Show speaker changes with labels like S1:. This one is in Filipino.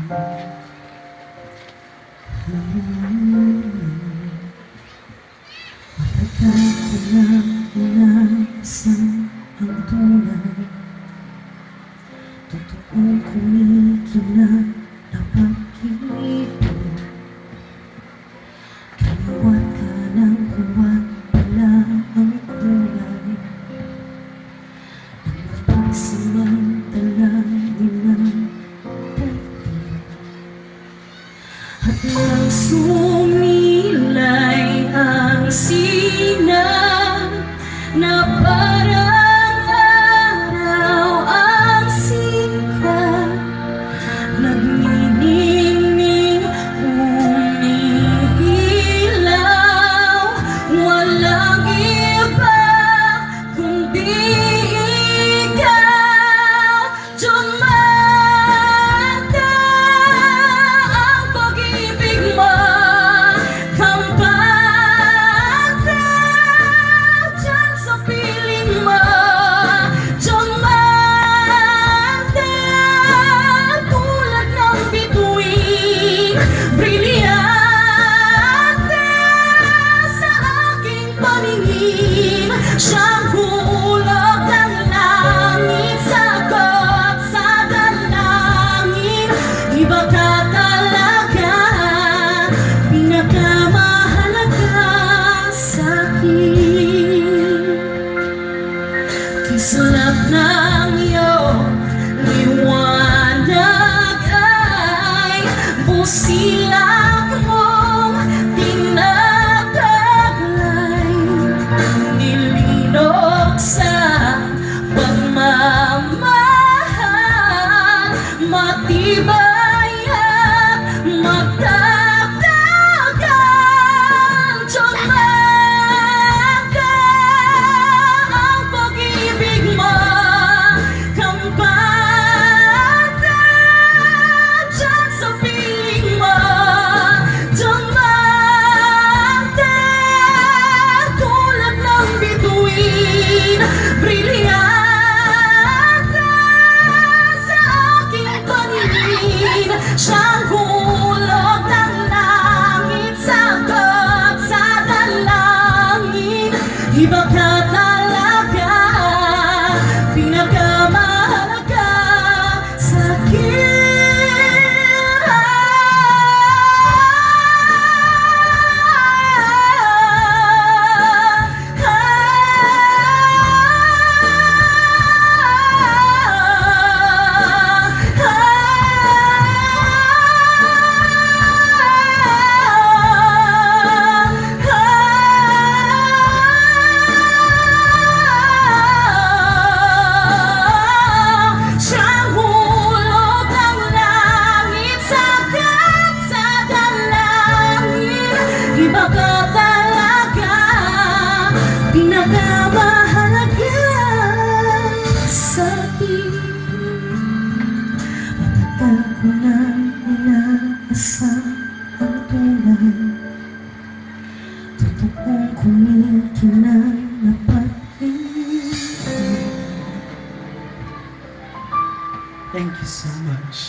S1: Matagal ko nang inaasam ang tunay. Totoong kumikinang napag-ibig. Kaliwat ka ng huwag wala ang kulay. Ang mapagsamantalangin ng daigdig. At nang sumilay ang sinag na parang araw ang sikat, nagniningning umiilaw, walang iba kundi ikaw. Dumanda ang pag-ibig mo, kampante dyan sa piling mo. Dumanda tulad ng bituin, brilyante sa aking paningin. Siyang hulog ng langit, sagot sa dalangin. Iba ka talaga, pinakamahalaga sa'kin. Kislap ng iyong liwanag ay busilak mong tinataglay, nililog sa pagmamahal, matibay at magtatagal. Dumanda ang pag-ibig mo, kampante dyan sa piling mo. Dumanda tulad ng bituin, brilyante sa aking paningin. Siyang hulog ng langit, sagot sa dalangin. Iba ka talaga, pinakamahalaga sa'kin. Siyang hulog ng langit, sagat sa dalangin. Iba ka talaga, pinakamahalaga sa'kin. Matagal ko nang inaasam ang tunay. Totoong kumikinang napag-ibig.
S2: Thank you so much.